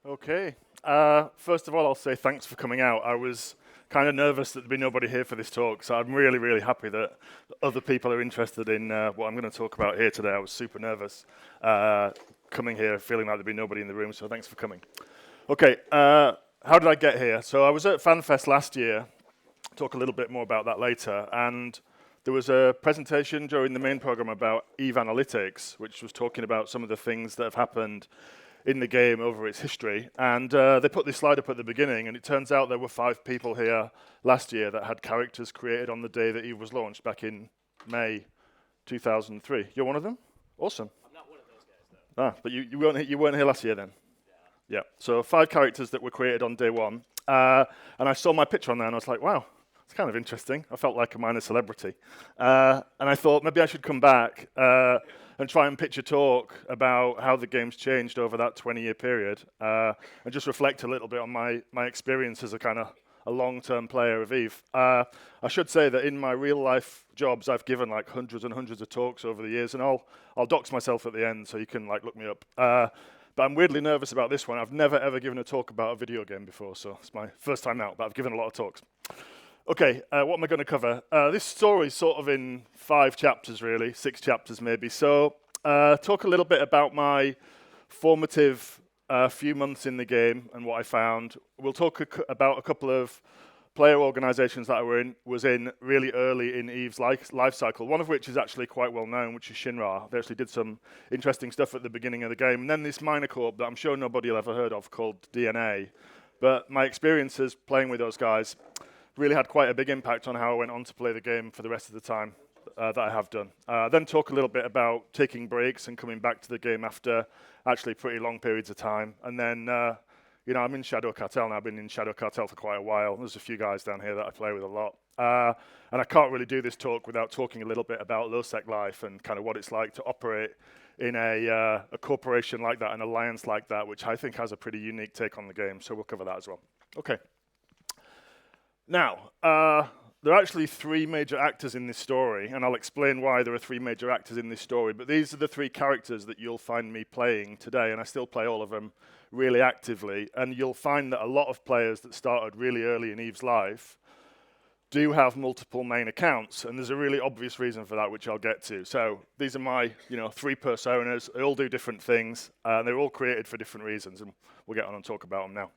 Okay. First of all, I'll say thanks for coming out. I was kind of nervous that there'd be nobody here for this talk, so I'm really, really happy that other people are interested in what I'm going to talk about here today. I was super nervous coming here, feeling like there'd be nobody in the room, so thanks for coming. Okay, how did I get here? So I was at Fanfest last year. Talk a little bit more about that later. And there was a presentation during the main program about EVEOnline, which was talking about some of the things that have happened in the game over its history. And they put this slide up at the beginning, and it turns out there were 5 people here last year that had characters created on the day that EVE was launched back in May 2003. You're one of them? Awesome. I'm not one of those guys, though. But you weren't here last year then? Yeah. So 5 characters that were created on day 1. And I saw my picture on there, and I was like, wow, it's kind of interesting. I felt like a minor celebrity. And I thought maybe I should come back and try and pitch a talk about how the game's changed over that 20-year period and just reflect a little bit on my experience as a kind of a long-term player of EVE. I should say that in my real-life jobs, I've given like hundreds and hundreds of talks over the years, and I'll dox myself at the end so you can like look me up. But I'm weirdly nervous about this one. I've never, ever given a talk about a video game before, so it's my first time out, but I've given a lot of talks. Okay, what am I going to cover? This story is sort of in 5 chapters, really, 6 chapters maybe. So talk a little bit about my formative few months in the game and what I found. We'll talk about a couple of player organizations that I was in really early in EVE's life cycle, one of which is actually quite well known, which is Shinra. They actually did some interesting stuff at the beginning of the game. And then this minor corp that I'm sure nobody will ever heard of called DNA. But my experiences playing with those guys really had quite a big impact on how I went on to play the game for the rest of the time that I have done. Then talk a little bit about taking breaks and coming back to the game after actually pretty long periods of time. And then, I'm in Shadow Cartel now. I've been in Shadow Cartel for quite a while. There's a few guys down here that I play with a lot. And I can't really do this talk without talking a little bit about low-sec life and kind of what it's like to operate in a corporation like that, an alliance like that, which I think has a pretty unique take on the game. So we'll cover that as well. Okay. Now, there are actually 3 major actors in this story, and I'll explain why there are 3 major actors in this story, but these are the 3 characters that you'll find me playing today, and I still play all of them really actively, and you'll find that a lot of players that started really early in EVE's life do have multiple main accounts, and there's a really obvious reason for that, which I'll get to. So these are my 3 personas. They all do different things, and they're all created for different reasons, and we'll get on and talk about them now.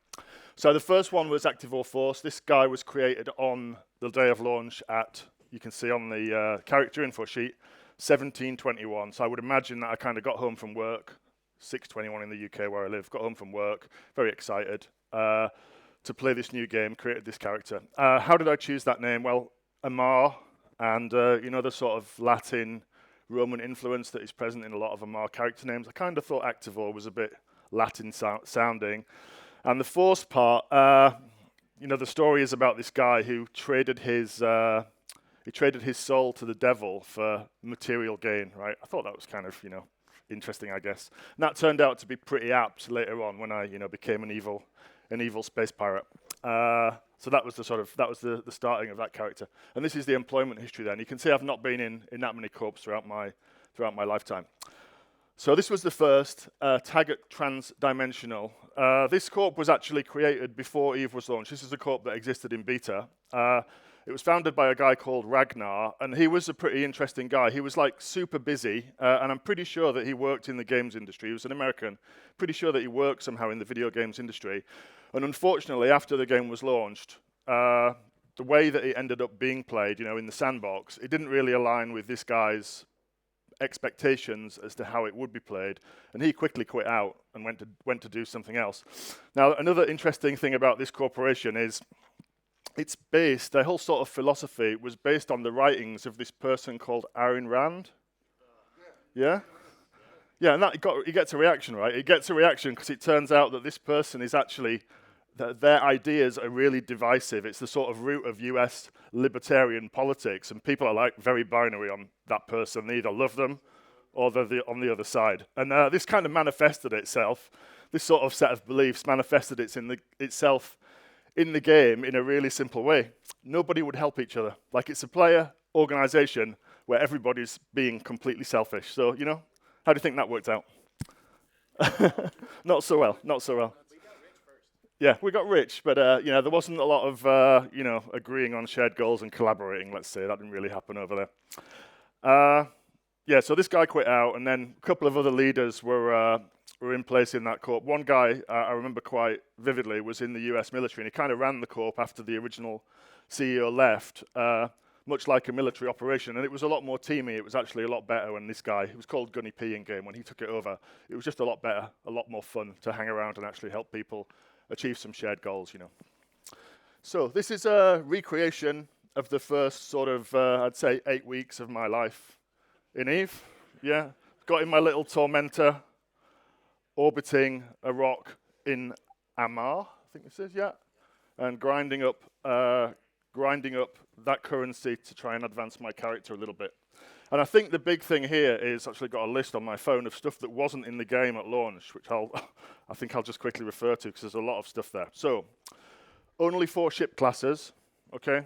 So the first one was Activor Force. This guy was created on the day of launch at, you can see on the character info sheet, 1721. So I would imagine that I kind of got home from work, 6:21 in the UK where I live, got home from work, very excited to play this new game, created this character. How did I choose that name? Well, Amar, and the sort of Latin Roman influence that is present in a lot of Amar character names. I kind of thought Activor was a bit Latin sounding. And the Force part, the story is about this guy who traded his soul to the devil for material gain, right? I thought that was kind of, interesting, I guess. And that turned out to be pretty apt later on when I, became an evil space pirate. So that was the starting of that character. And this is the employment history then. You can see I've not been in that many corps throughout my lifetime. So this was the first, Taggart Transdimensional. This corp was actually created before EVE was launched. This is a corp that existed in beta. It was founded by a guy called Ragnar, and he was a pretty interesting guy. He was like super busy, and I'm pretty sure that he worked in the games industry. He was an American. Pretty sure that he worked somehow in the video games industry. And unfortunately, after the game was launched, the way that it ended up being played, in the sandbox, it didn't really align with this guy's expectations as to how it would be played, and he quickly quit out and went to do something else. Now, another interesting thing about this corporation is their whole sort of philosophy was based on the writings of this person called Ayn Rand. Yeah? Yeah, and it gets a reaction, right? It gets a reaction because it turns out that this person is actually, their ideas are really divisive. It's the sort of root of US libertarian politics, and people are like very binary on that person. They either love them or they're on the other side. And this kind of manifested itself, this sort of set of beliefs manifested itself in the game in a really simple way. Nobody would help each other. Like, it's a player organization where everybody's being completely selfish. So, how do you think that worked out? Not so well. Yeah, we got rich, but there wasn't a lot of agreeing on shared goals and collaborating. Let's say that didn't really happen over there. So this guy quit out, and then a couple of other leaders were in place in that corp. One guy I remember quite vividly was in the U.S. military, and he kind of ran the corp after the original CEO left, much like a military operation, and it was a lot more teamy. It was actually a lot better when this guy, it was called Gunny P in game, when he took it over. It was just a lot better, a lot more fun to hang around and actually help people achieve some shared goals, So this is a recreation of the first sort of, I'd say, 8 weeks of my life in EVE. Yeah, got in my little tormentor, orbiting a rock in Amar, I think this is, yeah, and grinding up that currency to try and advance my character a little bit. And I think the big thing here is actually got a list on my phone of stuff that wasn't in the game at launch, which I think I'll just quickly refer to because there's a lot of stuff there. So, only 4 ship classes, okay?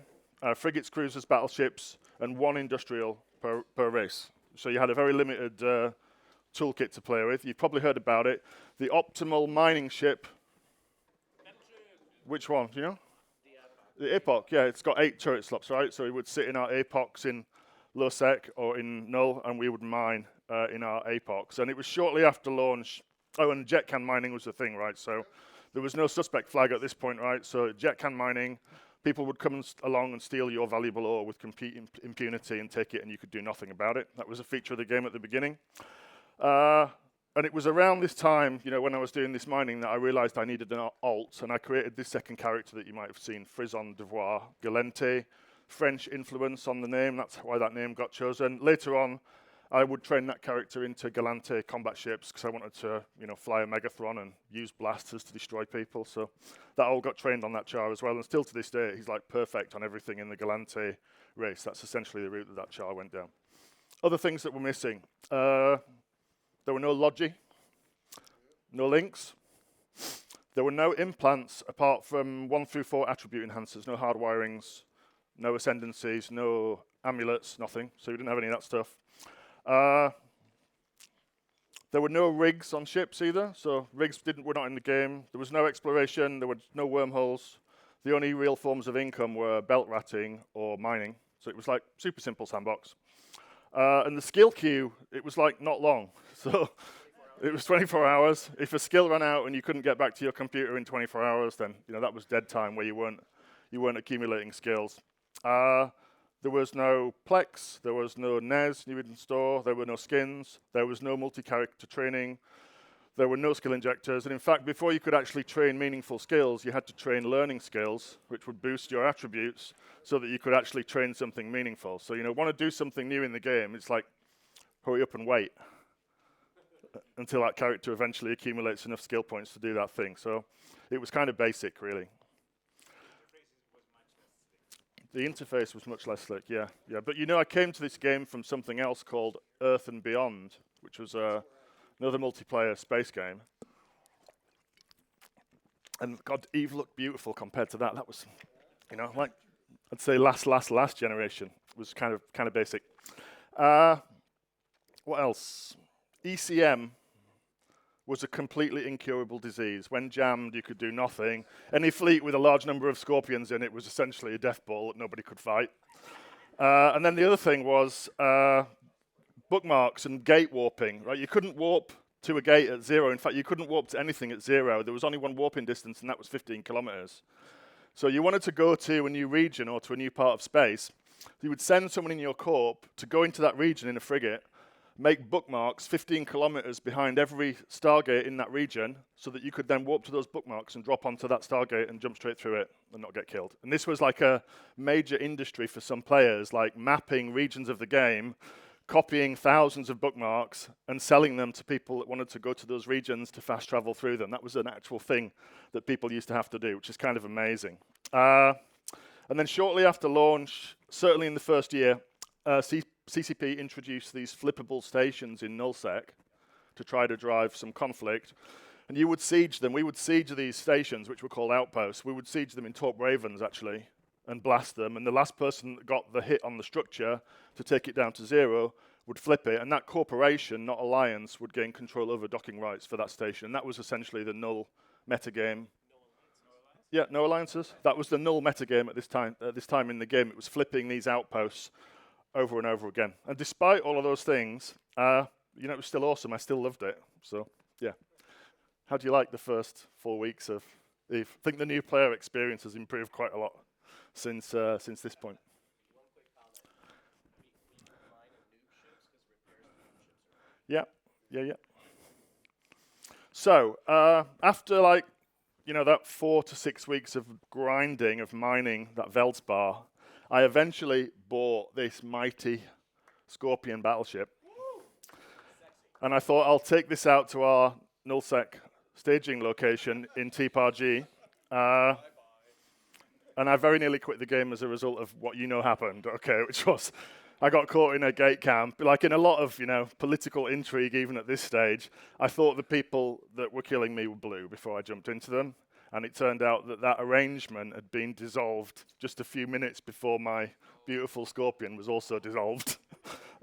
Frigates, cruisers, battleships, and 1 industrial per race. So you had a very limited toolkit to play with. You've probably heard about it. The optimal mining ship. Which one, do you know? The Epoch, yeah, it's got 8 turret slots, right? So it would sit in our Apox in low sec or in null, and we would mine in our Apox. And it was shortly after launch. Oh, and jet can mining was the thing, right? So there was no suspect flag at this point, right? So jet can mining, people would come along and steal your valuable ore with complete impunity and take it, and you could do nothing about it. That was a feature of the game at the beginning. And it was around this time, when I was doing this mining, that I realized I needed an alt, and I created this second character that you might have seen, Frison Devoir Galente. French influence on the name, that's why that name got chosen. Later on, I would train that character into Galante combat ships because I wanted to, fly a Megathron and use blasters to destroy people. So that all got trained on that char as well, and still to this day, he's like perfect on everything in the Galante race. That's essentially the route that char went down. Other things that were missing. There were no logi, no links. There were no implants apart from 1 through 4 attribute enhancers, no hardwirings, no ascendancies, no amulets, nothing. So we didn't have any of that stuff. There were no rigs on ships either, so rigs were not in the game. There was no exploration, there were no wormholes. The only real forms of income were belt ratting or mining. So it was like super simple sandbox. And the skill queue, it was like not long. So it was 24 hours. If a skill ran out and you couldn't get back to your computer in 24 hours, then that was dead time where you weren't accumulating skills. There was no Plex, there was no NES you would install, there were no skins, there was no multi-character training, there were no skill injectors, and in fact, before you could actually train meaningful skills, you had to train learning skills, which would boost your attributes, so that you could actually train something meaningful. So, want to do something new in the game, it's like, hurry up and wait until that character eventually accumulates enough skill points to do that thing. So, it was kind of basic, really. The interface was much less slick, yeah. But I came to this game from something else called Earth and Beyond, which was another multiplayer space game. And God, EVE looked beautiful compared to that. That was, like I'd say last generation. It was kind of basic. What else? ECM was a completely incurable disease. When jammed, you could do nothing. Any fleet with a large number of scorpions in it was essentially a death ball that nobody could fight. And then the other thing was bookmarks and gate warping. Right? You couldn't warp to a gate at 0. In fact, you couldn't warp to anything at 0. There was only one warping distance, and that was 15 kilometers. So you wanted to go to a new region or to a new part of space. You would send someone in your corp to go into that region in a frigate, make bookmarks 15 kilometers behind every Stargate in that region so that you could then warp to those bookmarks and drop onto that Stargate and jump straight through it and not get killed. And this was like a major industry for some players, like mapping regions of the game, copying thousands of bookmarks and selling them to people that wanted to go to those regions to fast travel through them. That was an actual thing that people used to have to do, which is kind of amazing. And then shortly after launch, certainly in the first year, CCP introduced these flippable stations in nullsec to try to drive some conflict. And you would siege them. We would siege these stations, which were called outposts. We would siege them in Torp Ravens, actually, and blast them. And the last person that got the hit on the structure to take it down to 0 would flip it. And that corporation, not alliance, would gain control over docking rights for that station. And that was essentially the null metagame. Yeah, no alliances. That was the null metagame at this time. At this time in the game, it was flipping these outposts over and over again. And despite all of those things, it was still awesome. I still loved it. So, yeah. How do you like the first 4 weeks of EVE? I think the new player experience has improved quite a lot since this point. Yeah. So, after that 4 to 6 weeks of grinding, of mining that Veldspar, I eventually bought this mighty Scorpion battleship. And I thought I'll take this out to our nullsec staging location in TPRG. And I very nearly quit the game as a result of what happened, okay, which was I got caught in a gate camp. Like in a lot of, political intrigue, even at this stage, I thought the people that were killing me were blue before I jumped into them. And it turned out that arrangement had been dissolved just a few minutes before my beautiful Scorpion was also dissolved.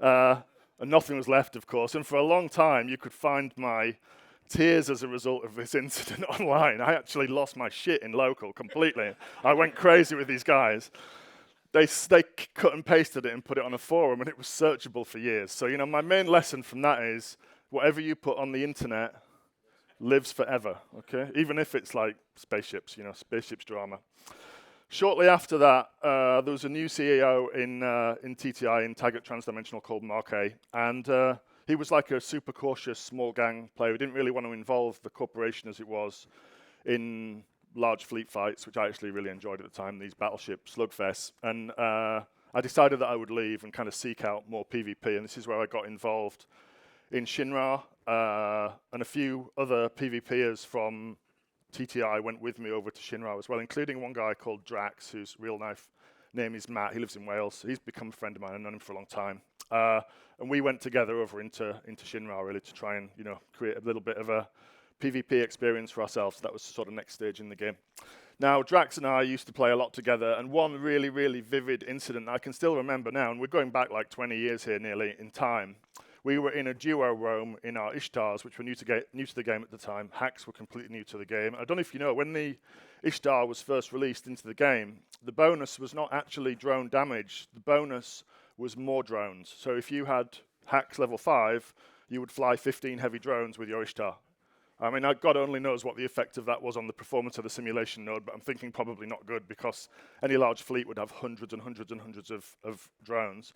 And nothing was left, of course. And for a long time, you could find my tears as a result of this incident online. I actually lost my shit in local completely. I went crazy with these guys. They cut and pasted it and put it on a forum, and it was searchable for years. So, my main lesson from that is whatever you put on the internet lives forever, okay? Even if it's like spaceships, spaceships drama. Shortly after that, there was a new CEO in TTI, in Taggart Transdimensional, called Mark A. And he was like a super cautious small gang player. He didn't really want to involve the corporation as it was in large fleet fights, which I actually really enjoyed at the time, these battleship slugfests. And I decided that I would leave and kind of seek out more PvP. And this is where I got involved in Shinra, and a few other PvPers from TTI went with me over to Shinra as well, including one guy called Drax, whose real life name is Matt. He lives in Wales. He's become a friend of mine. I've known him for a long time. And we went together over into Shinra, really, to try and create a little bit of a PvP experience for ourselves. That was sort of next stage in the game. Now, Drax and I used to play a lot together, and one really, really vivid incident I can still remember now, and we're going back like 20 years here nearly in time. We were in a duo roam in our Ishtars, which were new to the game at the time. Hacks were completely new to the game. I don't know if you know, when the Ishtar was first released into the game, the bonus was not actually drone damage. The bonus was more drones. So if you had Hacks level 5, you would fly 15 heavy drones with your Ishtar. I mean, God only knows what the effect of that was on the performance of the simulation node, but I'm thinking probably not good, because any large fleet would have hundreds and hundreds and hundreds of drones.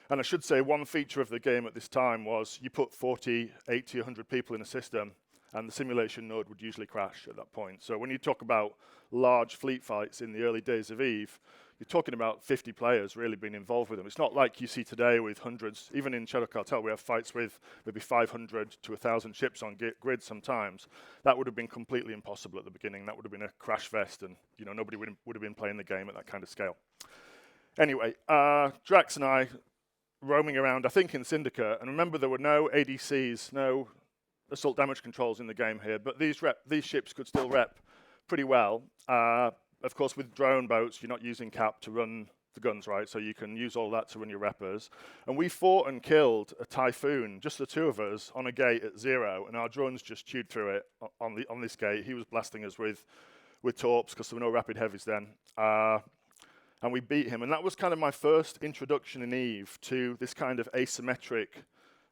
And I should say, one feature of the game at this time was you put 40, 80, 100 people in a system, and the simulation node would usually crash at that point. So when you talk about large fleet fights in the early days of EVE, you're talking about 50 players really being involved with them. It's not like you see today with hundreds. Even in Shadow Cartel, we have fights with maybe 500 to 1,000 ships on grid sometimes. That would have been completely impossible at the beginning. That would have been a crash fest, and nobody would have been playing the game at that kind of scale. Anyway, Drax and I roaming around, I think in Syndicate, and remember there were no ADCs, no assault damage controls in the game here, but these ships could still rep pretty well. Of course, with drone boats, you're not using cap to run the guns, right? So you can use all that to run your reppers. And we fought and killed a Typhoon, just the two of us, on a gate at 0, and our drones just chewed through it on this gate. He was blasting us with torps, because there were no rapid heavies then. And we beat him. And that was kind of my first introduction in EVE to this kind of asymmetric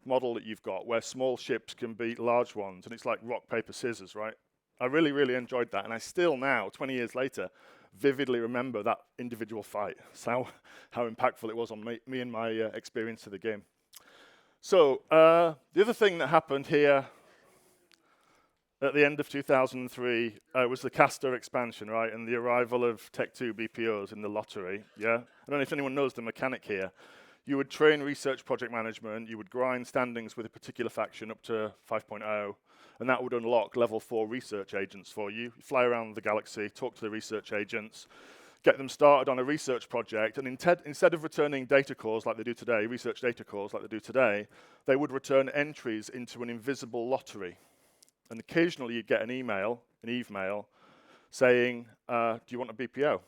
model that you've got, where small ships can beat large ones. And it's like rock, paper, scissors, right? I really, really enjoyed that. And I still now, 20 years later, vividly remember that individual fight. So how impactful it was on me and my experience of the game. So the other thing that happened here at the end of 2003 was the Castor expansion, right, and the arrival of Tech 2 BPOs in the lottery, yeah? I don't know if anyone knows the mechanic here. You would train research project management, you would grind standings with a particular faction up to 5.0, and that would unlock level 4 research agents for you. You fly around the galaxy, talk to the research agents, get them started on a research project, and instead of returning data cores like they do today, research data cores like they do today, they would return entries into an invisible lottery. And occasionally you'd get an email, an EVE mail, saying, do you want a BPO?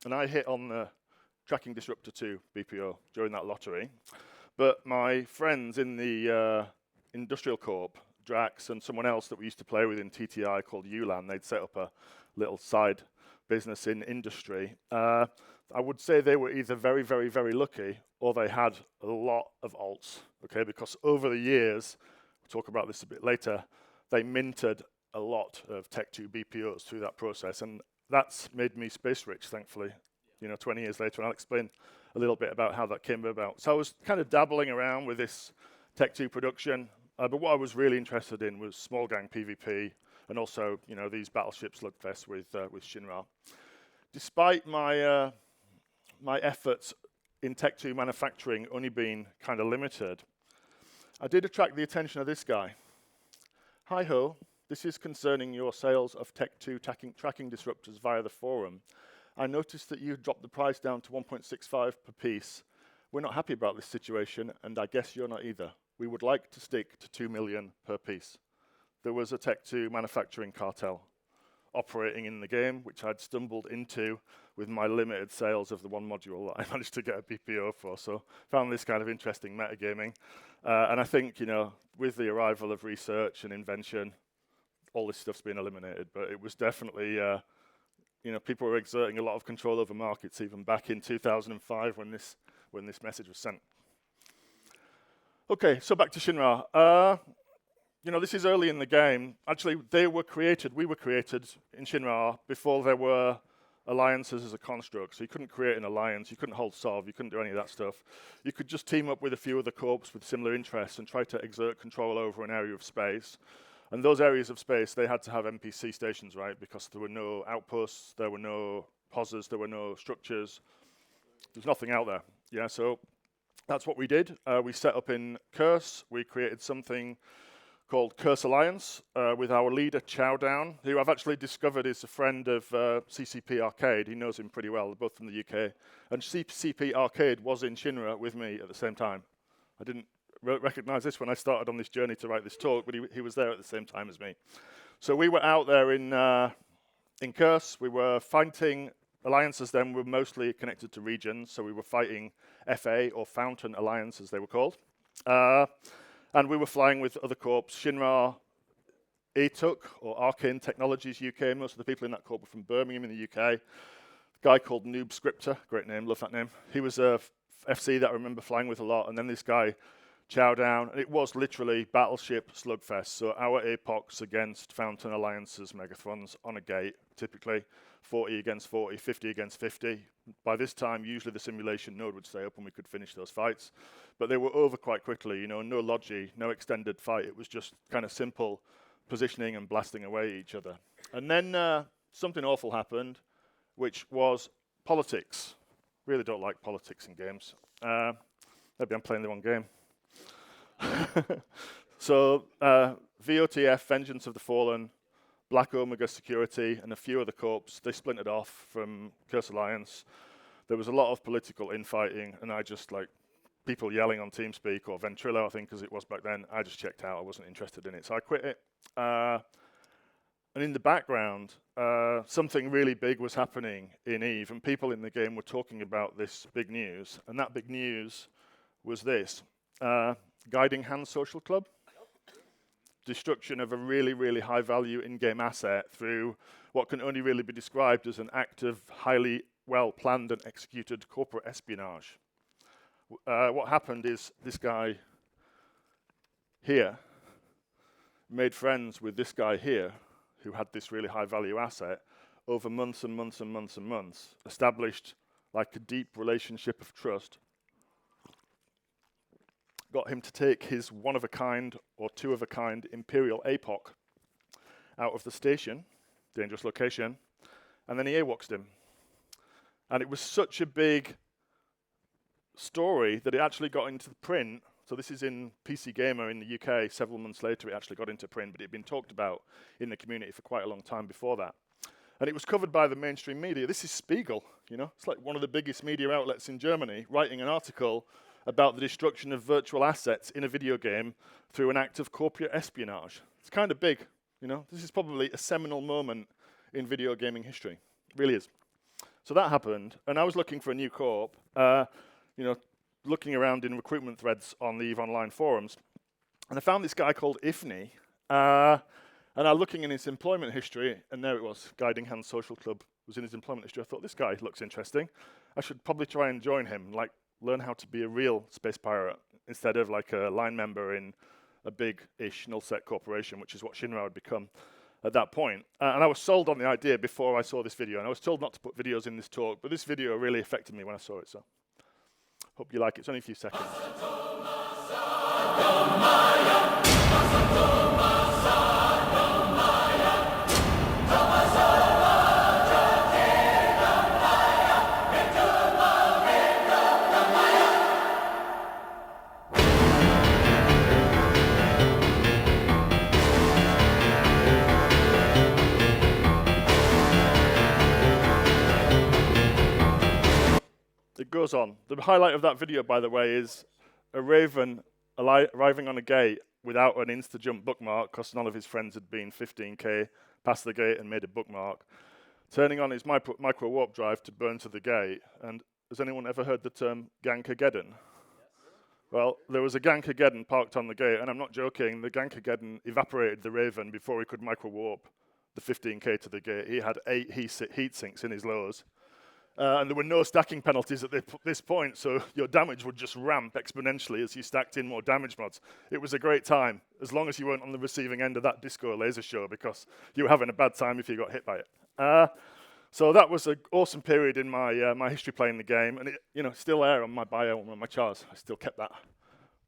And I hit on the Tracking Disruptor 2 BPO during that lottery. But my friends in the Industrial Corp Drax, and someone else that we used to play with in TTI called Ulan. They'd set up a little side business in industry. I would say they were either very, very, very lucky, or they had a lot of alts, okay? Because over the years, we'll talk about this a bit later, they minted a lot of Tech2 BPOs through that process, and that's made me space rich, thankfully, 20 years later, and I'll explain a little bit about how that came about. So I was kind of dabbling around with this Tech2 production, but what I was really interested in was small gang PvP, and also, these battleship slugfests with Shinra. Despite my my efforts in Tech2 manufacturing only being kind of limited, I did attract the attention of this guy. Hi ho, this is concerning your sales of Tech2 tracking disruptors via the forum. I noticed that you dropped the price down to 1.65 per piece. We're not happy about this situation, and I guess you're not either. We would like to stick to 2 million per piece. There was a Tech2 manufacturing cartel operating in the game, which I'd stumbled into with my limited sales of the one module that I managed to get a BPO for. So found this kind of interesting metagaming. And I think, with the arrival of research and invention, all this stuff's been eliminated. But it was definitely, people were exerting a lot of control over markets even back in 2005 when this message was sent. Okay, so back to Shinra. This is early in the game. Actually, we were created in Shinra before there were alliances as a construct. So you couldn't create an alliance, you couldn't hold SOV, you couldn't do any of that stuff. You could just team up with a few other corps with similar interests and try to exert control over an area of space. And those areas of space, they had to have NPC stations, right? Because there were no outposts, there were no POSs, there were no structures. There's nothing out there. Yeah, so that's what we did. We set up in Curse. We created something called Curse Alliance with our leader, Chowdown, who I've actually discovered is a friend of CCP Arcade. He knows him pretty well, they're both from the UK. And CCP Arcade was in Shinra with me at the same time. I didn't recognize this when I started on this journey to write this talk, but he was there at the same time as me. So we were out there in Curse. We were fighting alliances then were mostly connected to regions, so we were fighting FA, or Fountain Alliance, as they were called. And we were flying with other corps, Shinra, ATUC, or Arcane Technologies UK. Most of the people in that corps were from Birmingham in the UK. A guy called Noob Scripter, great name, love that name. He was a FC that I remember flying with a lot. And then this guy, Chowdown, and it was literally battleship slugfest. So our APOCs against Fountain Alliances, Megathrons on a gate, typically 40 against 40, 50 against 50. By this time, usually the simulation node would stay up and we could finish those fights. But they were over quite quickly, no logi, no extended fight. It was just kind of simple positioning and blasting away each other. And then something awful happened, which was politics. Really don't like politics in games. Maybe I'm playing the wrong game. So VOTF, Vengeance of the Fallen, Black Omega Security, and a few other corps, they splintered off from Curse Alliance. There was a lot of political infighting, and I just people yelling on TeamSpeak, or Ventrilo, I think, as it was back then. I just checked out. I wasn't interested in it, so I quit it. And in the background, something really big was happening in EVE, and people in the game were talking about this big news, and that big news was this. Guiding Hand Social Club. Destruction of a really, really high-value in-game asset through what can only really be described as an act of highly well-planned and executed corporate espionage. What happened is this guy here made friends with this guy here who had this really high-value asset over months and months and months and months, established a deep relationship of trust, got him to take his one-of-a-kind or two-of-a-kind Imperial APOC out of the station, dangerous location, and then he AWOX'd him. And it was such a big story that it actually got into the print. So this is in PC Gamer in the UK. Several months later, it actually got into print, but it had been talked about in the community for quite a long time before that. And it was covered by the mainstream media. This is Spiegel, It's like one of the biggest media outlets in Germany, writing an article about the destruction of virtual assets in a video game through an act of corporate espionage. It's kind of big, This is probably a seminal moment in video gaming history. It really is. So that happened, and I was looking for a new corp, looking around in recruitment threads on the EVEOnline forums, and I found this guy called Ifni, And I'm looking in his employment history, and there it was, Guiding Hand Social Club was in his employment history. I thought, this guy looks interesting. I should probably try and join him, like learn how to be a real space pirate instead of like a line member in a big-ish null-set corporation, which is what Shinra had become at that point. And I was sold on the idea before I saw this video, and I was told not to put videos in this talk, but this video really affected me when I saw it, so hope you like it. It's only a few seconds. It goes on. The highlight of that video, by the way, is a raven arriving on a gate without an insta-jump bookmark because none of his friends had been 15k past the gate and made a bookmark, turning on his micro-warp drive to burn to the gate. And has anyone ever heard the term Gankageddon? Yes. Well, there was a Gankageddon parked on the gate, and I'm not joking, the Gankageddon evaporated the raven before he could micro-warp the 15k to the gate. He had 8 heat sinks in his lows. And there were no stacking penalties at this point, so your damage would just ramp exponentially as you stacked in more damage mods. It was a great time, as long as you weren't on the receiving end of that disco laser show, because you were having a bad time if you got hit by it. So that was an awesome period in my history playing the game, and it, still there on my bio and on my charts. I still kept that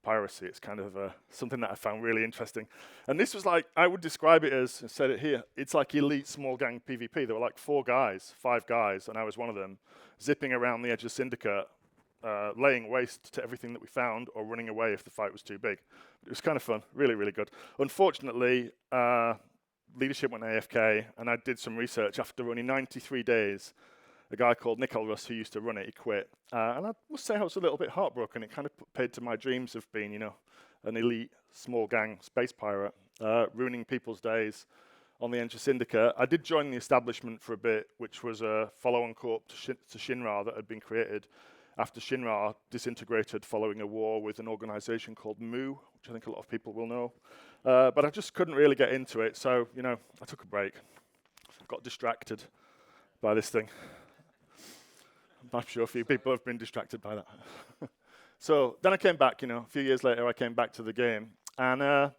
piracy. It's kind of something that I found really interesting. And this was like, I would describe it as, I said it here, it's like elite small gang PvP. There were like 5 guys, and I was one of them, zipping around the edge of Syndicate, laying waste to everything that we found, or running away if the fight was too big. It was kind of fun, really, really good. Unfortunately, leadership went AFK, and I did some research. After only 93 days, a guy called Nick Elrus, who used to run it, he quit. And I must say I was a little bit heartbroken. It kind of paid to my dreams of being, an elite small gang space pirate, ruining people's days on the edge of Syndicate. I did join the establishment for a bit, which was a follow-on corp to Shinra that had been created after Shinra disintegrated following a war with an organization called Mu, which I think a lot of people will know. But I just couldn't really get into it, so, I took a break. Got distracted by this thing. I'm sure a few people have been distracted by that. So then I came back, a few years later I came back to the game. And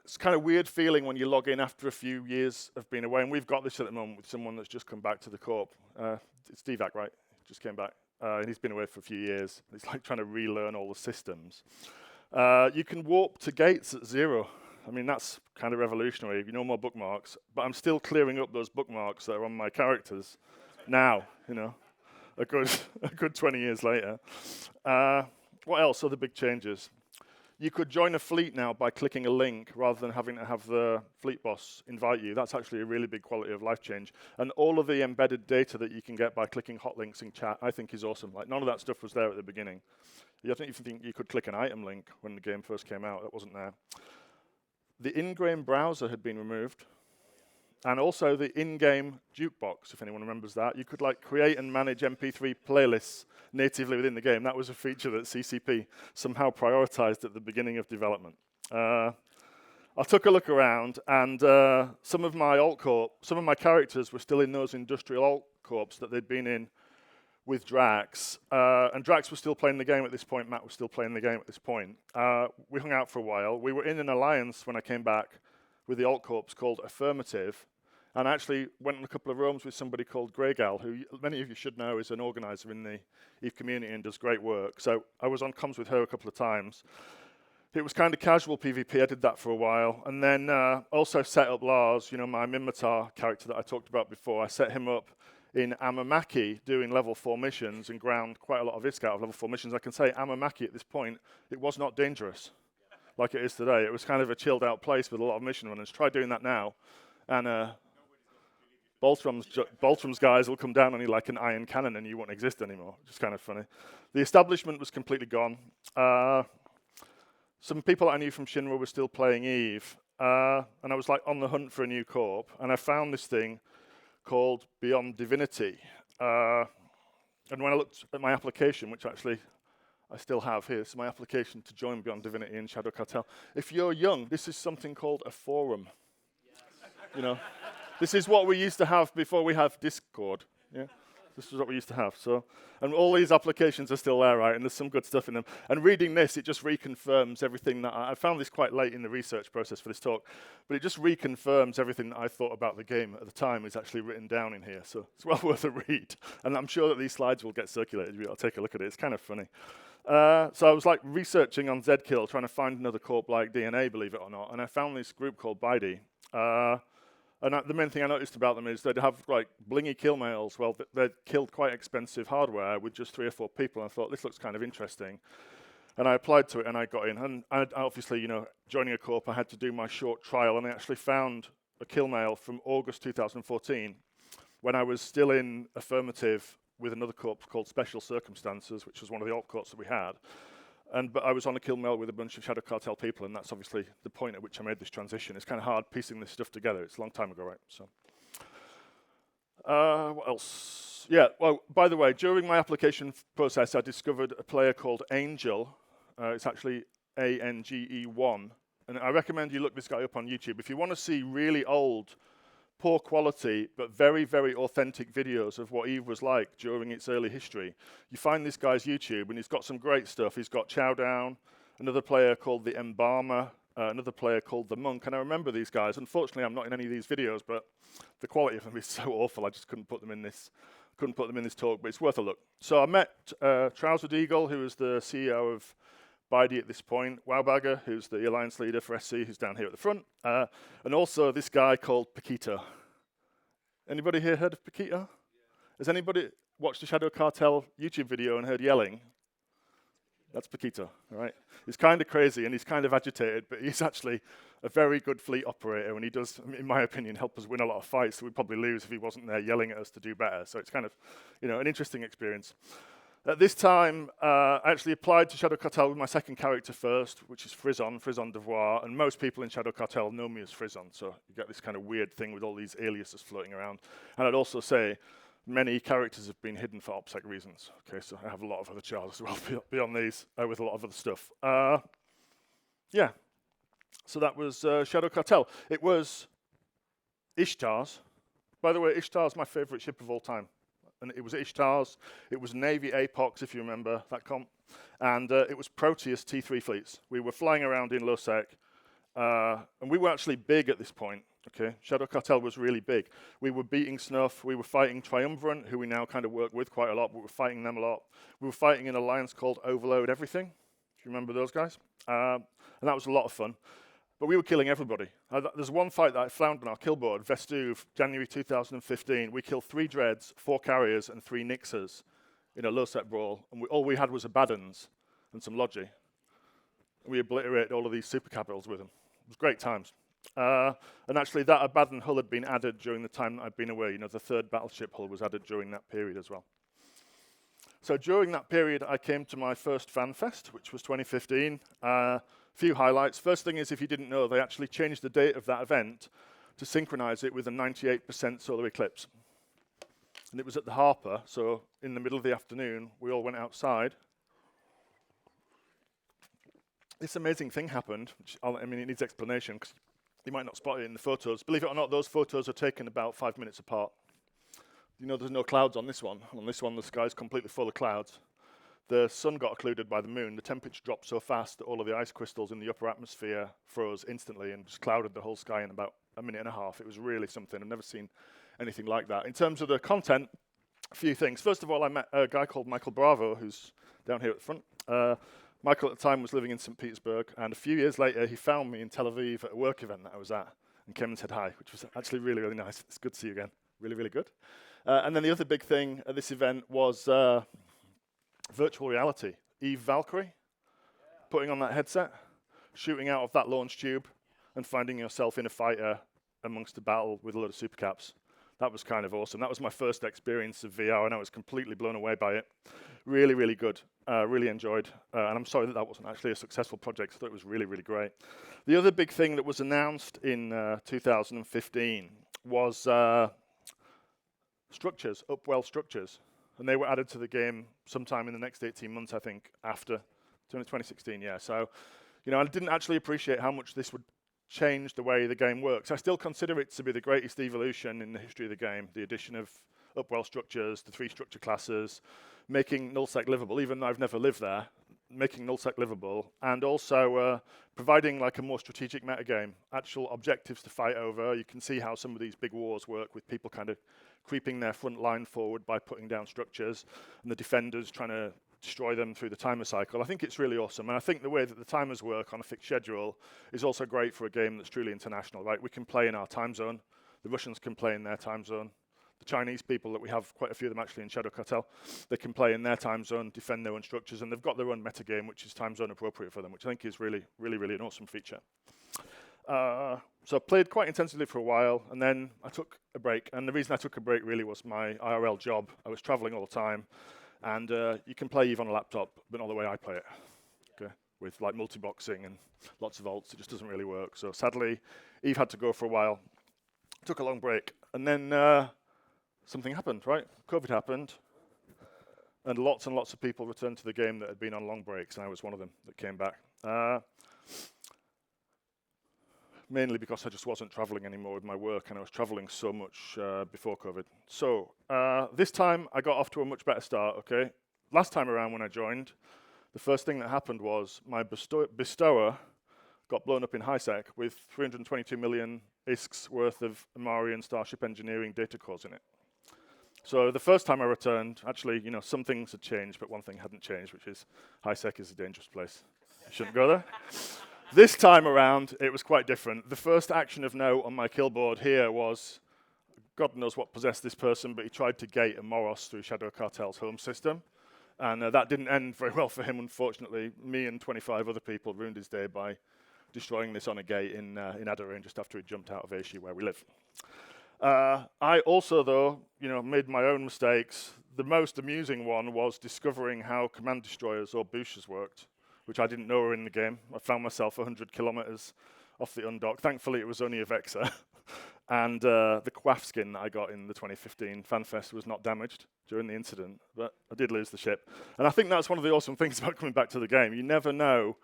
it's kind of weird feeling when you log in after a few years of being away. And we've got this at the moment with someone that's just come back to the corp. It's DVAC, right? Just came back. And he's been away for a few years. It's like trying to relearn all the systems. You can warp to gates at 0. I mean, that's kind of revolutionary. No more bookmarks. But I'm still clearing up those bookmarks that are on my characters now, a good 20 years later. What else? Other big changes. You could join a fleet now by clicking a link rather than having to have the fleet boss invite you. That's actually a really big quality of life change. And all of the embedded data that you can get by clicking hot links in chat, I think is awesome. Like, none of that stuff was there at the beginning. I think you could click an item link when the game first came out. That wasn't there. The in-game browser had been removed. And also the in-game jukebox, if anyone remembers that. You could create and manage MP3 playlists natively within the game. That was a feature that CCP somehow prioritized at the beginning of development. I took a look around, and some of my characters were still in those industrial alt corps that they'd been in with Drax. And Drax was still playing the game at this point. Matt was still playing the game at this point. We hung out for a while. We were in an alliance when I came back with the alt corps called Affirmative. And I actually went on a couple of roams with somebody called Greygal, who many of you should know is an organizer in the EVE community and does great work. So I was on comms with her a couple of times. It was kind of casual PvP. I did that for a while. And then also set up Lars, my Minmatar character that I talked about before. I set him up in Amamaki doing level 4 missions and ground quite a lot of ISK out of level 4 missions. I can say Amamaki at this point, it was not dangerous like it is today. It was kind of a chilled out place with a lot of mission runners. Try doing that now. And Baltram's guys will come down on you like an iron cannon and you won't exist anymore, which is kind of funny. The establishment was completely gone. Some people I knew from Shinra were still playing EVE, and I was on the hunt for a new corp, and I found this thing called Beyond Divinity. And when I looked at my application, which actually I still have here. It's my application to join Beyond Divinity and Shadow Cartel. If you're young, this is something called a forum. You know, this is what we used to have before we have Discord. Yeah, this is what we used to have. So, and all these applications are still there, right? And there's some good stuff in them. And reading this, it just reconfirms everything that I found this quite late in the research process for this talk, but it just reconfirms everything that I thought about the game at the time is actually written down in here. So it's well worth a read. And I'm sure that these slides will get circulated. I'll take a look at it. It's kind of funny. So I was like researching on Zkill, trying to find another corp-like DNA, believe it or not, and I found this group called Bidey. And the main thing I noticed about them is they'd have like blingy kill mails. Well, they'd killed quite expensive hardware with just 3 or 4 people. And I thought, this looks kind of interesting. And I applied to it and I got in. And obviously, you know, joining a corp, I had to do my short trial. And I actually found a kill mail from August 2014 when I was still in Affirmative with another corp called Special Circumstances, which was one of the alt corps that we had. But I was on a kill mail with a bunch of Shadow Cartel people, and that's obviously the point at which I made this transition. It's kind of hard piecing this stuff together. It's a long time ago, right? So, what else? Yeah, well, by the way, during my application process, I discovered a player called Angel. It's actually ANGE1. And I recommend you look this guy up on YouTube. If you want to see really old, poor quality, but very, very authentic videos of what EVE was like during its early history. You find this guy's YouTube, and he's got some great stuff. He's got Chowdown, another player called the Embalmer, another player called the Monk, and I remember these guys. Unfortunately, I'm not in any of these videos, but the quality of them is so awful, I just couldn't put them in this talk, but it's worth a look. So I met Trousered Eagle, who is the CEO of Bidey at this point, Wowbagger, who's the alliance leader for SC, who's down here at the front, and also this guy called Paquito. Anybody here heard of Paquito? Yeah. Has anybody watched the Shadow Cartel YouTube video and heard yelling? That's Paquito, all right? He's kind of crazy and he's kind of agitated, but he's actually a very good fleet operator, and he does, in my opinion, help us win a lot of fights, so we'd probably lose if he wasn't there yelling at us to do better. So it's kind of, you know, an interesting experience. At this time, I actually applied to Shadow Cartel with my second character first, which is Frizon Devoir, and most people in Shadow Cartel know me as Frizon, so you get this kind of weird thing with all these aliases floating around. And I'd also say many characters have been hidden for OPSEC reasons. Okay, so I have a lot of other chars as well beyond these, with a lot of other stuff. Yeah, so that was Shadow Cartel. It was Ishtar's. By the way, Ishtar's my favorite ship of all time. And it was Ishtar's, it was Navy Apox, if you remember that comp, and it was Proteus T3 fleets. We were flying around in LoSec, and we were actually big at this point, okay? Shadow Cartel was really big. We were beating Snuff, we were fighting Triumvirate, who we now kind of work with quite a lot, but we were fighting them a lot. We were fighting an alliance called Overload Everything, if you remember those guys, and that was a lot of fun. But we were killing everybody. There's one fight that I found on our kill board, Vestuve, January 2015. We killed 3 Dreads, 4 Carriers, and 3 Nixers in a low-set brawl. And all we had was Abaddons and some Logi. We obliterated all of these super capitals with them. It was great times. And actually, that Abaddon hull had been added during the time that I'd been away. You know, the 3rd battleship hull was added during that period as well. So during that period, I came to my first Fanfest, which was 2015. Few highlights. First thing is, if you didn't know, they actually changed the date of that event to synchronize it with a 98% solar eclipse. And it was at the Harper, so in the middle of the afternoon, we all went outside. This amazing thing happened, which, I mean, it needs explanation, because you might not spot it in the photos. Believe it or not, those photos are taken about 5 minutes apart. You know, there's no clouds on this one. On this one, the sky's completely full of clouds. The sun got occluded by the moon. The temperature dropped so fast that all of the ice crystals in the upper atmosphere froze instantly and just clouded the whole sky in about a minute and a half. It was really something. I've never seen anything like that. In terms of the content, a few things. First of all, I met a guy called Michael Bravo, who's down here at the front. Michael at the time was living in St. Petersburg, and a few years later, he found me in Tel Aviv at a work event that I was at and came and said hi, which was actually really, really nice. It's good to see you again. Really, really good. And then the other big thing at this event was virtual reality. EVE Valkyrie, putting on that headset, shooting out of that launch tube, and finding yourself in a fighter amongst a battle with a load of supercaps. That was kind of awesome. That was my first experience of VR, and I was completely blown away by it. Really, really good. Really enjoyed. And I'm sorry that that wasn't actually a successful project. I thought it was really, really great. The other big thing that was announced in 2015 was structures, Upwell structures. and they were added to the game sometime in the next 18 months, I think, after 2016, yeah. So, I didn't actually appreciate how much this would change the way the game works. I still consider it to be the greatest evolution in the history of the game, the addition of upwell structures, the 3 structure classes, making nullsec livable, even though I've never lived there, making nullsec livable, and also providing like a more strategic metagame, actual objectives to fight over. You can see how some of these big wars work with people kind of creeping their front line forward by putting down structures, and the defenders trying to destroy them through the timer cycle. I think it's really awesome, and I think the way that the timers work on a fixed schedule is also great for a game that's truly international, right? We can play in our time zone, the Russians can play in their time zone, the Chinese people that we have, quite a few of them actually in Shadow Cartel, they can play in their time zone, defend their own structures, and they've got their own metagame, which is time zone appropriate for them, which I think is really, really, really an awesome feature. So I played quite intensively for a while, and then I took a break. And the reason I took a break really was my IRL job. I was traveling all the time, and you can play EVE on a laptop, but not the way I play it, okay? With like multi-boxing and lots of alts, it just doesn't really work. So sadly, EVE had to go for a while. Took a long break, and then something happened, right? COVID happened, and lots of people returned to the game that had been on long breaks, and I was one of them that came back. Mainly because I just wasn't traveling anymore with my work, and I was traveling so much before COVID. So this time I got off to a much better start, okay? Last time around when I joined, the first thing that happened was my bestower got blown up in HiSec with 322 million ISKs worth of Amari and Starship Engineering data cores in it. So the first time I returned, actually, some things had changed, but one thing hadn't changed, which is HiSec is a dangerous place. You shouldn't go there. This time around, it was quite different. The first action of note on my kill board here was, God knows what possessed this person, but he tried to gate a Moros through Shadow Cartel's home system. And that didn't end very well for him, unfortunately. Me and 25 other people ruined his day by destroying this on a gate in Adarain just after he jumped out of Aishi, where we live. I also, though, made my own mistakes. The most amusing one was discovering how command destroyers or boosters worked, which I didn't know were in the game. I found myself 100 kilometers off the undock. Thankfully, it was only a Vexer. And the Quaff skin that I got in the 2015 Fanfest was not damaged during the incident, but I did lose the ship. And I think that's one of the awesome things about coming back to the game. You never know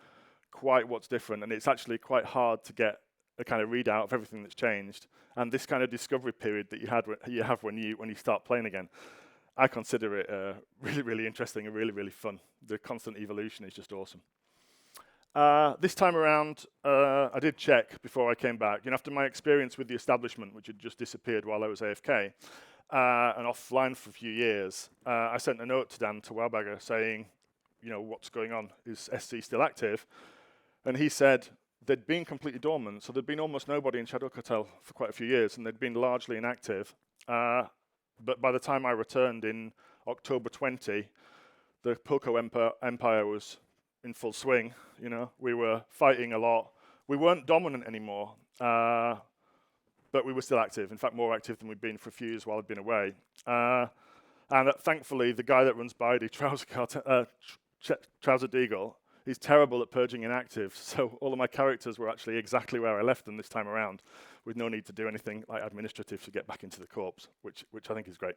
quite what's different, and it's actually quite hard to get a kind of readout of everything that's changed. And this kind of discovery period that you have when you start playing again, I consider it really, really interesting and really, really fun. The constant evolution is just awesome. This time around, I did check before I came back. After my experience with the establishment, which had just disappeared while I was AFK, and offline for a few years, I sent a note to Dan, to Wowbagger, saying, what's going on? Is SC still active? And he said they'd been completely dormant, so there'd been almost nobody in Shadow Cartel for quite a few years, and they'd been largely inactive. But by the time I returned in October 20, the Poco Empire was in full swing. We were fighting a lot. We weren't dominant anymore, but we were still active. In fact, more active than we'd been for a few years while I'd been away. And thankfully, the guy that runs Bidey, Trouser Deagle, he's terrible at purging inactive. So all of my characters were actually exactly where I left them this time around, with no need to do anything like administrative to get back into the corpse, which I think is great.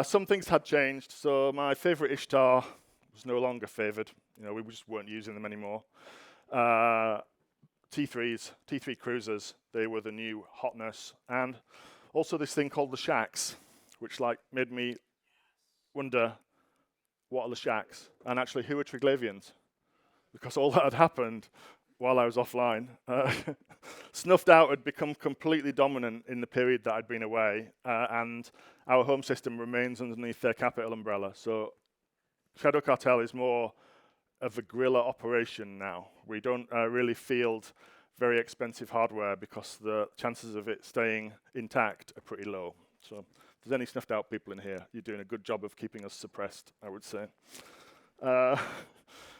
Some things had changed. So my favorite Ishtar was no longer favored. We just weren't using them anymore. T3 cruisers, they were the new hotness. And also this thing called the shacks, which made me wonder, what are the shacks? And actually, who are Triglavians? Because all that had happened while I was offline. Snuffed Out had become completely dominant in the period that I'd been away, and our home system remains underneath their capital umbrella. So Shadow Cartel is more of a guerrilla operation now. We don't really field very expensive hardware because the chances of it staying intact are pretty low. So if there's any Snuffed Out people in here, you're doing a good job of keeping us suppressed, I would say.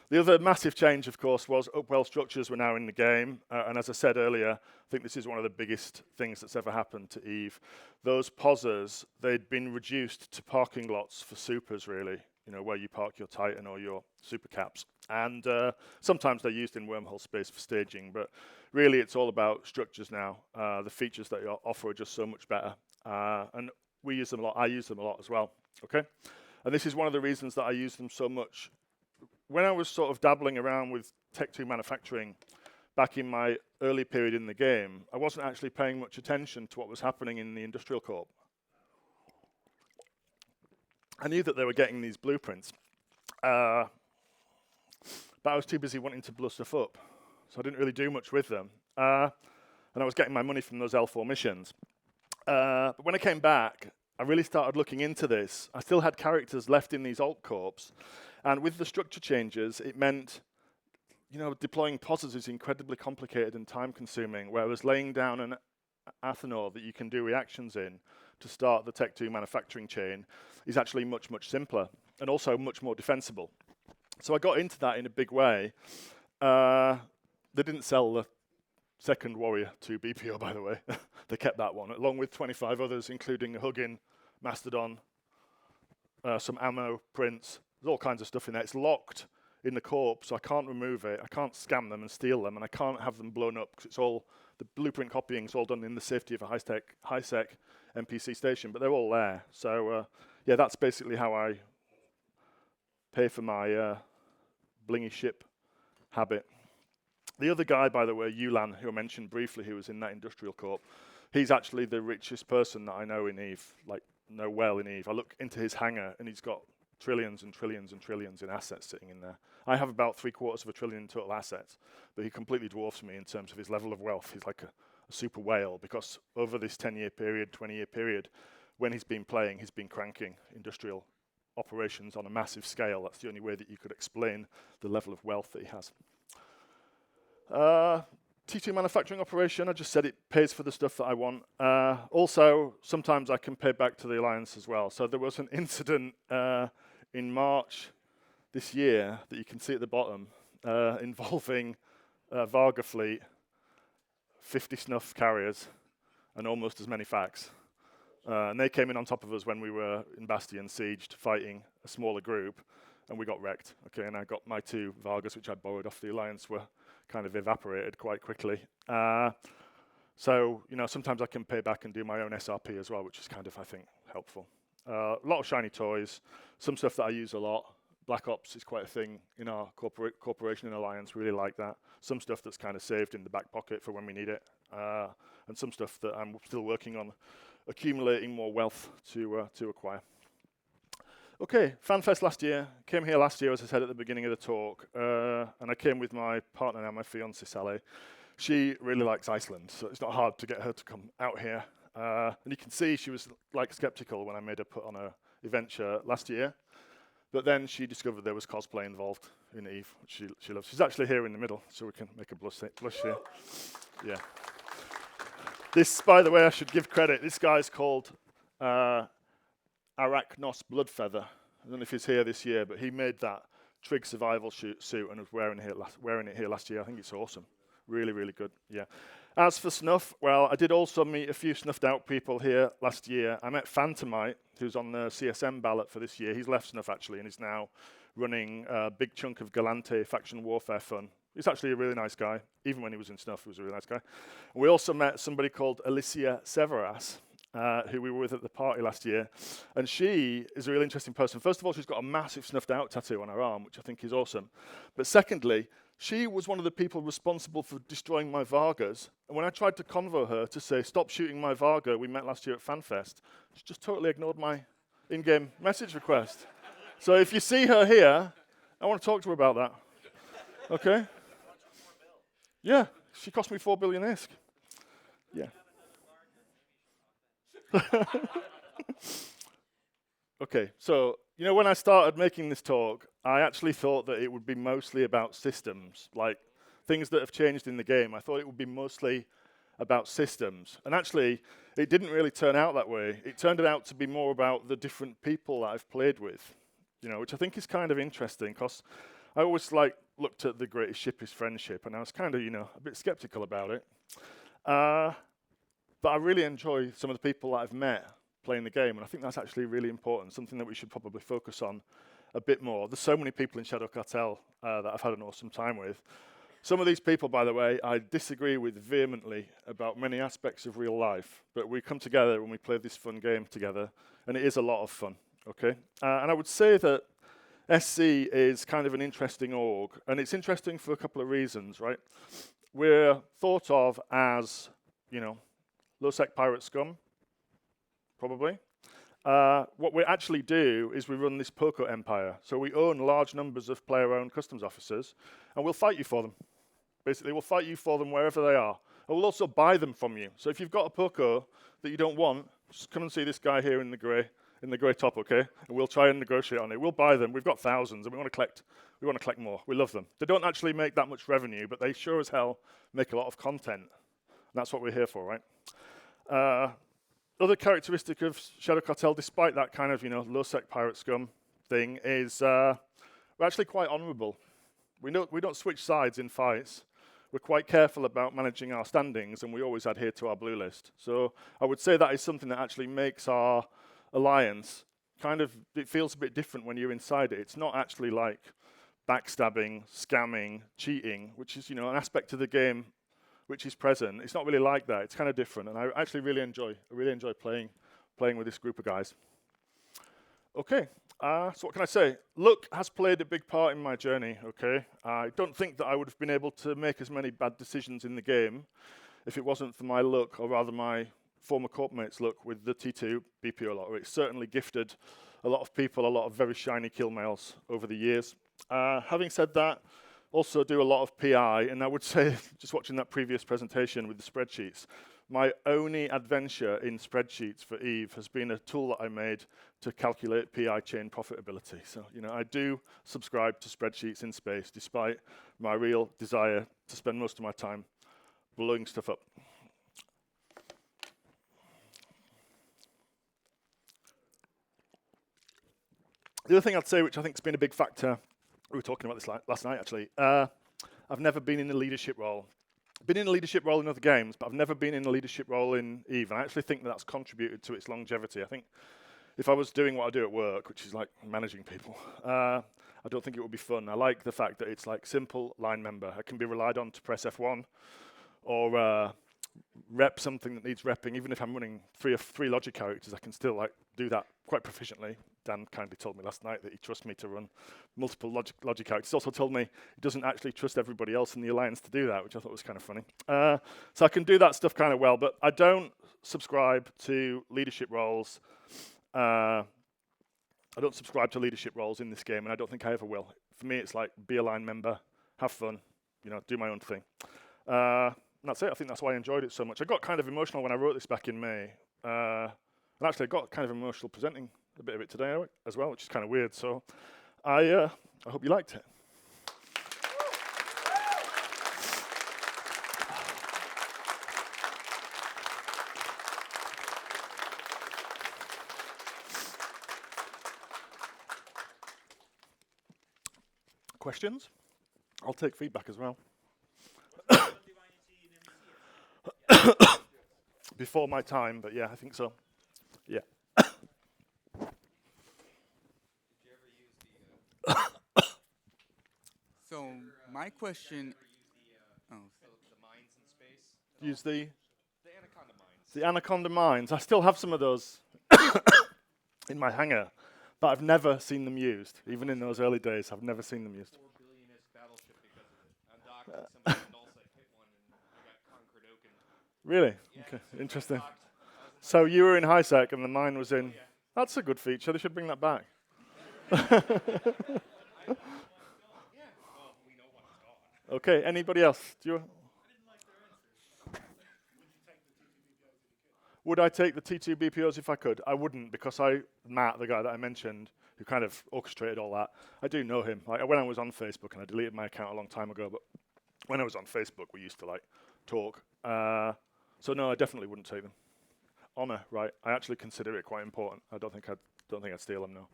The other massive change, of course, was upwell structures were now in the game. And as I said earlier, I think this is one of the biggest things that's ever happened to EVE. Those posers, they'd been reduced to parking lots for supers, really, where you park your Titan or your super caps. And sometimes they're used in wormhole space for staging, but really it's all about structures now. The features that you offer are just so much better. And we use them a lot. I use them a lot as well, okay? And this is one of the reasons that I use them so much. When I was sort of dabbling around with Tech 2 manufacturing back in my early period in the game, I wasn't actually paying much attention to what was happening in the Industrial Corp. I knew that they were getting these blueprints, but I was too busy wanting to blow stuff up, so I didn't really do much with them. And I was getting my money from those L4 missions. But when I came back, I really started looking into this. I still had characters left in these alt corps, and with the structure changes, it meant, you know, deploying pods is incredibly complicated and time-consuming, whereas laying down an Athanor that you can do reactions in to start the Tech 2 manufacturing chain is actually much, much simpler, and also much more defensible. So I got into that in a big way. They didn't sell the second Warrior to BPO, by the way. They kept that one, along with 25 others, including a Huggin, Mastodon, some ammo, prints. There's all kinds of stuff in there. It's locked in the corp, so I can't remove it. I can't scam them and steal them, and I can't have them blown up, because it's all, the blueprint copying is all done in the safety of a high-sec NPC station, but they're all there. So, yeah, that's basically how I pay for my blingy ship habit. The other guy, by the way, Yulan, who I mentioned briefly, who was in that Industrial Corp, he's actually the richest person that I know in EVE, like, know well in EVE. I look into his hangar, and he's got trillions and trillions and trillions in assets sitting in there. I have about 3/4 of a trillion in total assets, but he completely dwarfs me in terms of his level of wealth. He's like a super whale, because over this 10-year period, 20-year period, when he's been playing, he's been cranking industrial operations on a massive scale. That's the only way that you could explain the level of wealth that he has. T2 manufacturing operation, I just said it pays for the stuff that I want. Also, sometimes I can pay back to the Alliance as well. So there was an incident in March this year that you can see at the bottom, involving Varga fleet, 50 snuff carriers, and almost as many facs. And they came in on top of us when we were in Bastion sieged, fighting a smaller group, and we got wrecked. Okay, and I got my 2 Vargas, which I borrowed off the Alliance, were kind of evaporated quite quickly. So, you know, sometimes I can pay back and do my own SRP as well, which is kind of, I think, helpful. A lot of shiny toys, some stuff that I use a lot. Black Ops is quite a thing in our corporation and Alliance, really like that. Some stuff that's kind of saved in the back pocket for when we need it. And some stuff that I'm still working on accumulating more wealth to acquire. Okay, Fanfest last year. Came here last year, as I said at the beginning of the talk, and I came with my partner now, my fiancée, Sally. She really likes Iceland, so it's not hard to get her to come out here. And you can see she was like skeptical when I made her put on a event shirt last year. But then she discovered there was cosplay involved in EVE, which she loves. She's actually here in the middle, so we can make a blush here. Yeah. This, by the way, I should give credit. This guy's called Arachnos Bloodfeather. I don't know if he's here this year, but he made that Trig survival suit and was wearing it here last year. I think it's awesome. Really, really good. Yeah. As for snuff, well, I did also meet a few snuffed out people here last year. I met Phantomite, who's on the CSM ballot for this year. He's left snuff actually, and is now running a big chunk of Galante faction warfare fun. He's actually a really nice guy. Even when he was in snuff, he was a really nice guy. And we also met somebody called Alicia Severas, who we were with at the party last year. And she is a really interesting person. First of all, she's got a massive snuffed out tattoo on her arm, which I think is awesome. But secondly, she was one of the people responsible for destroying my Vargas. And when I tried to convo her to say, stop shooting my Varga, we met last year at Fanfest, she just totally ignored my in-game message request. So if you see her here, I want to talk to her about that. Okay? Yeah, she cost me 4 billion ISK. Yeah. Okay, so, you know, when I started making this talk, I actually thought that it would be mostly about systems, like things that have changed in the game. I thought it would be mostly about systems. And actually, it didn't really turn out that way. It turned out to be more about the different people that I've played with, you know, which I think is kind of interesting, because I always, like, looked at the greatest ship is friendship, and I was kind of, you know, a bit skeptical about it. But I really enjoy some of the people that I've met playing the game, and I think that's actually really important, something that we should probably focus on a bit more. There's so many people in Shadow Cartel that I've had an awesome time with. Some of these people, by the way, I disagree with vehemently about many aspects of real life, but we come together and we play this fun game together, and it is a lot of fun. Okay, and I would say that SC is kind of an interesting org, and it's interesting for a couple of reasons, right? We're thought of as, you know, low-sec pirate scum, probably. What we actually do is we run this POCO empire. So we own large numbers of player-owned customs officers, and we'll fight you for them. Basically, we'll fight you for them wherever they are. And we'll also buy them from you. So if you've got a POCO that you don't want, just come and see this guy here in the grey top, okay? And we'll try and negotiate on it. We'll buy them. We've got thousands, and we want to collect more. We love them. They don't actually make that much revenue, but they sure as hell make a lot of content. And that's what we're here for, right? Other characteristic of Shadow Cartel, despite that kind of, you know, low-sec pirate scum thing, is we're actually quite honourable. We don't switch sides in fights. We're quite careful about managing our standings, and we always adhere to our blue list. So I would say that is something that actually makes our alliance kind of, it feels a bit different when you're inside it. It's not actually like backstabbing, scamming, cheating, which is, you know, an aspect of the game which is present. It's not really like that. It's kind of different, and I actually really enjoy playing with this group of guys. Okay, so what can I say? Luck has played a big part in my journey, okay? I don't think that I would have been able to make as many bad decisions in the game if it wasn't for my luck, or rather my former corp mates' luck with the T2 BPO lottery. It's certainly gifted a lot of people a lot of very shiny kill mails over the years. Having said that, also do a lot of PI, and I would say, just watching that previous presentation with the spreadsheets, my only adventure in spreadsheets for EVE has been a tool that I made to calculate PI chain profitability. So, you know, I do subscribe to spreadsheets in space, despite my real desire to spend most of my time blowing stuff up. The other thing I'd say, which I think has been a big factor, we were talking about this last night actually, I've never been in a leadership role. Been in a leadership role in other games, but I've never been in a leadership role in EVE, and I actually think that that's contributed to its longevity. I think if I was doing what I do at work, which is like managing people, I don't think it would be fun. I like the fact that it's like simple line member. I can be relied on to press F1 or rep something that needs repping. Even if I'm running three logic characters, I can still like do that quite proficiently. Dan kindly told me last night that he trusts me to run multiple logic characters. He also told me he doesn't actually trust everybody else in the alliance to do that, which I thought was kind of funny. So I can do that stuff kind of well, but I don't subscribe to leadership roles. I don't subscribe to leadership roles in this game, and I don't think I ever will. For me, it's like be a line member, have fun, you know, do my own thing. And that's it. I think that's why I enjoyed it so much. I got kind of emotional when I wrote this back in May. And actually, I got kind of emotional presenting a bit of it today as well, which is kind of weird. So I hope you liked it. Questions? I'll take feedback as well. Before my time, but yeah, I think so. Yeah. So my question. The mines in space. Use the Anaconda mines. the Anaconda mines. I still have some of those in my hangar, but I've never seen them used. Even in those early days, I've never seen them used. 4 billion-ish battleship because of it. I'm docking somebody in Nullsite hit one and I got conquered oaken. Really? Yeah, Okay, so interesting. I was in So you were in HiSec and the mine was in. yeah. That's a good feature. They should bring that back. Yeah, well, we know one's gone. Okay. Anybody else? Do you? Would I take the T2 BPOs if I could? I wouldn't, because Matt, the guy that I mentioned, who kind of orchestrated all that, I do know him. Like when I was on Facebook, and I deleted my account a long time ago, but when I was on Facebook, we used to like talk. So no, I definitely wouldn't take them. Honor, right? I actually consider it quite important. I don't think I'd steal them, no.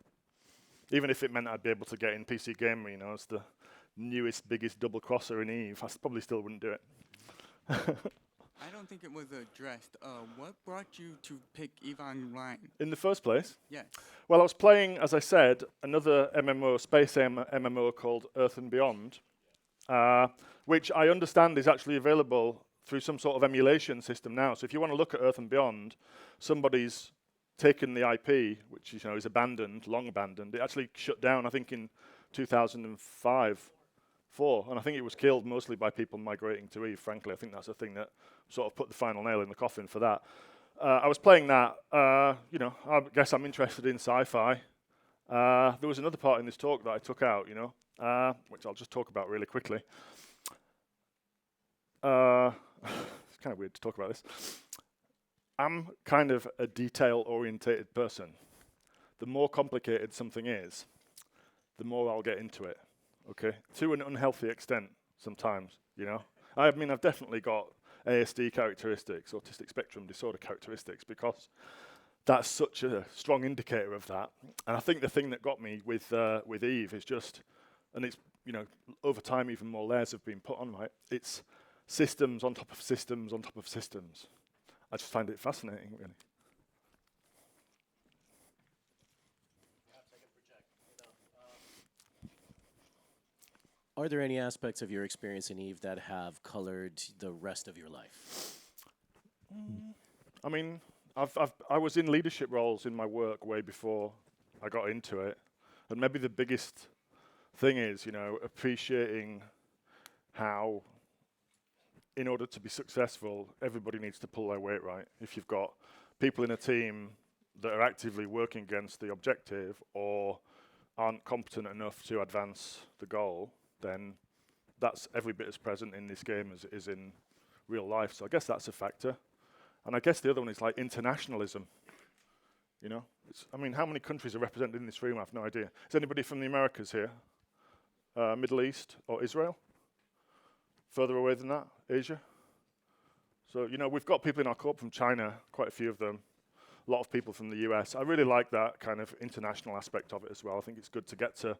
Even if it meant I'd be able to get in PC Gamer, you know, as the newest, biggest double crosser in EVE, I probably still wouldn't do it. I don't think it was addressed. What brought you to pick EVEOnline? In the first place? Yes. Well, I was playing, as I said, another MMO, space MMO called Earth and Beyond, which I understand is actually available through some sort of emulation system now. So if you want to look at Earth and Beyond, somebody's taken the IP, which is abandoned, long abandoned. It actually shut down, I think, in 2005, 4, and I think it was killed mostly by people migrating to Eve. Frankly, I think that's the thing that sort of put the final nail in the coffin for that. I was playing that. I guess I'm interested in sci-fi. There was another part in this talk that I took out, which I'll just talk about really quickly. It's kind of weird to talk about this. I'm kind of a detail-orientated person. The more complicated something is, the more I'll get into it, okay? To an unhealthy extent sometimes, I mean, I've definitely got ASD characteristics, autistic spectrum disorder characteristics, because that's such a strong indicator of that. And I think the thing that got me with Eve is just, and it's, over time even more layers have been put on, right? It's systems on top of systems on top of systems. I just find it fascinating, really. Are there any aspects of your experience in Eve that have colored the rest of your life? I mean, I was in leadership roles in my work way before I got into it. And maybe the biggest thing is, appreciating how, in order to be successful, everybody needs to pull their weight, right? If you've got people in a team that are actively working against the objective or aren't competent enough to advance the goal, then that's every bit as present in this game as it is in real life. So I guess that's a factor. And I guess the other one is like internationalism. I mean, how many countries are represented in this room? I have no idea. Is anybody from the Americas here? Middle East or Israel? Further away than that, Asia? So, we've got people in our corp from China, quite a few of them, a lot of people from the US. I really like that kind of international aspect of it as well. I think it's good to get to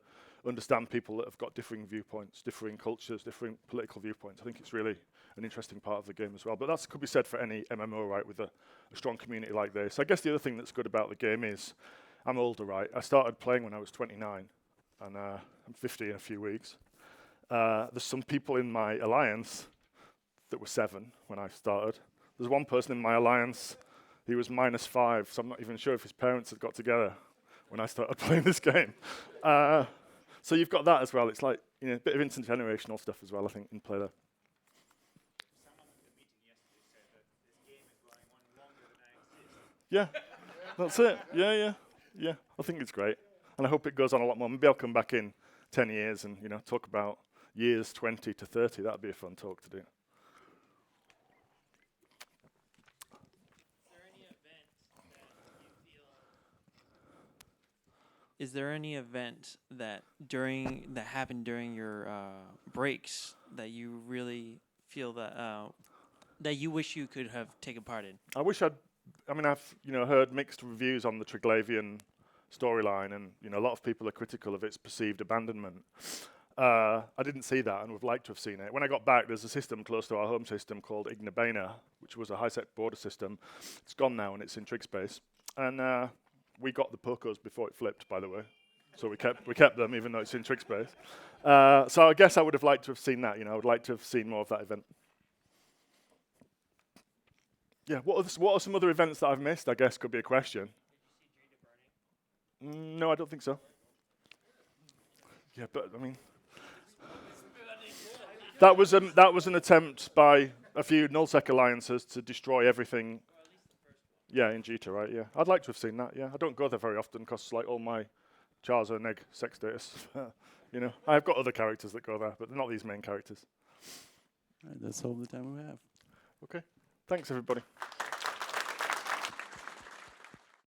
understand people that have got differing viewpoints, differing cultures, differing political viewpoints. I think it's really an interesting part of the game as well. But that could be said for any MMO, right, with a strong community like this. I guess the other thing that's good about the game is I'm older, right? I started playing when I was 29, and I'm 50 in a few weeks. There's some people in my alliance that were 7 when I started. There's one person in my alliance, he was -5, so I'm not even sure if his parents had got together when I started playing this game. So you've got that as well. It's like, a bit of intergenerational stuff as well, I think, in play there. Someone in the meeting yesterday said that this game is going on longer than I exist. Yeah, that's it. Yeah. I think it's great. And I hope it goes on a lot more. Maybe I'll come back in 10 years and, talk about years 20 to 30. That'd be a fun talk to do. Is there any event that happened during your breaks that you really feel that you wish you could have taken part in? I wish I've heard mixed reviews on the Triglavian storyline, and a lot of people are critical of its perceived abandonment. I didn't see that and would like to have seen it. When I got back, there's a system close to our home system called Ignabena, which was a high-sec border system. It's gone now and it's in trig space. And we got the Pocos before it flipped, by the way. So we kept them even though it's in trig space. So I guess I would have liked to have seen that. I would like to have seen more of that event. Yeah, what are some other events that I've missed, I guess, could be a question. No, I don't think so. Yeah, but I mean, that was an attempt by a few nullsec alliances to destroy everything. Yeah, in Jita, right? Yeah, I'd like to have seen that. Yeah, I don't go there very often because like all my chars are neg sex status. I've got other characters that go there, but they're not these main characters. All right, that's all the time we have. Okay, thanks everybody.